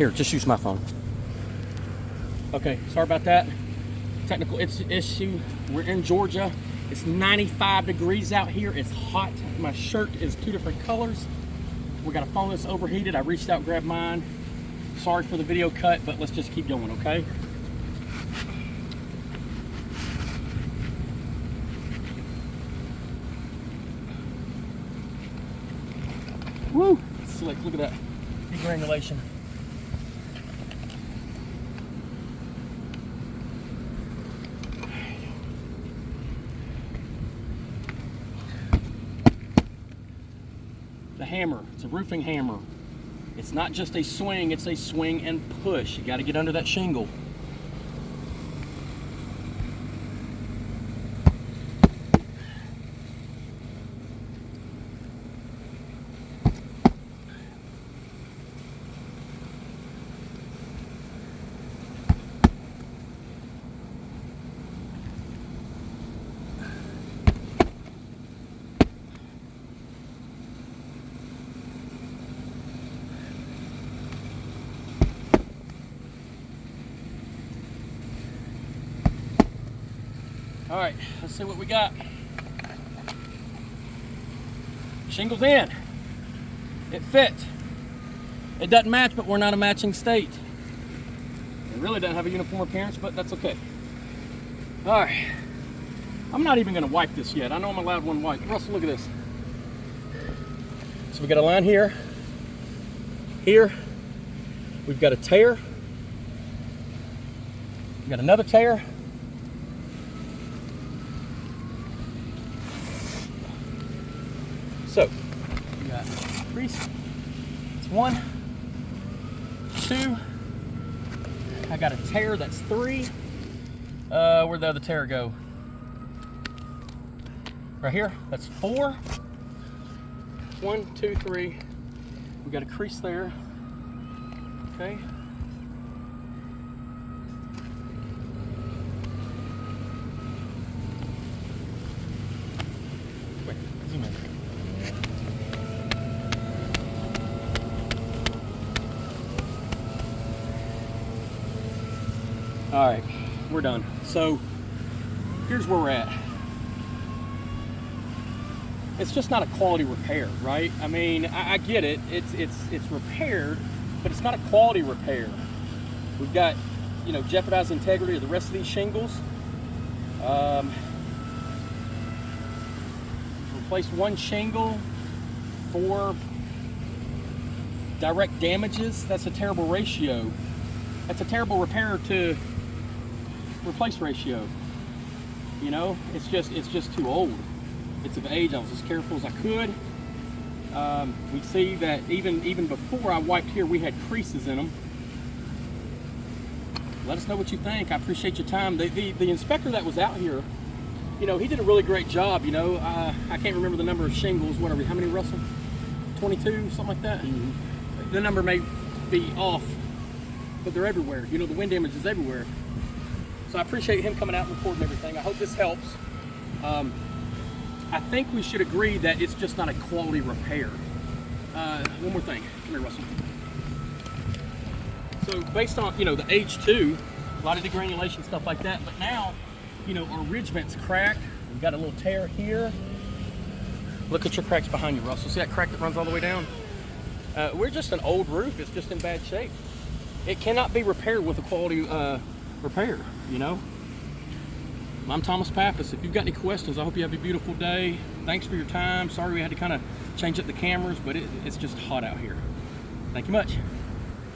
Here, just use my phone. Okay, sorry about that. Technical issue. We're in Georgia. It's 95 degrees out here. It's hot. My shirt is 2 different colors. We got a phone that's overheated. I reached out and grabbed mine. Sorry for the video cut, but let's just keep going, okay? Woo! Slick, look at that degranulation. The hammer, it's a roofing hammer. It's not just a swing, it's a swing and push. You got to get under that shingle. All right, let's see what we got. Shingles in. It fit. It doesn't match, but we're not a matching state. It really doesn't have a uniform appearance, but that's okay. All right. I'm not even gonna wipe this yet. I know I'm allowed one wipe. Russell, look at this. So we got a line here. Here. We've got a tear. We've got another tear. So, we got crease. It's 1, 2. I got a tear, that's 3. Where'd the other tear go? Right here, that's 4. 1, 2, 3. We got a crease there. Okay. Wait, zoom in. All right, we're done. So here's where we're at. It's just not a quality repair, right? I mean, I get it. It's repaired, but it's not a quality repair. We've got, you know, jeopardized integrity of the rest of these shingles. Replace 1 shingle for direct damages. That's a terrible ratio. That's a terrible repair to replace ratio. You know, it's just too old. It's of age. I was as careful as I could. We see that even before I wiped here, we had creases in them. Let us know what you think. I appreciate your time. The inspector that was out here, you know, he did a really great job. You know, I can't remember the number of shingles, whatever. How many, Russell? 22, something like that. Mm-hmm. The number may be off, but they're everywhere. You know, the wind damage is everywhere. So I appreciate him coming out and recording everything. I hope this helps. I think we should agree that it's just not a quality repair. One more thing. Come here, Russell. So based on, you know, the age too, a lot of degranulation, stuff like that, but now, you know, our ridge vent's cracked. We've got a little tear here. Look at your cracks behind you, Russell. See that crack that runs all the way down? We're just an old roof. It's just in bad shape. It cannot be repaired with a quality repair, you know? I'm Thomas Pappas. If you've got any questions, I hope you have a beautiful day. Thanks for your time. Sorry we had to kind of change up the cameras, but it's just hot out here. Thank you much.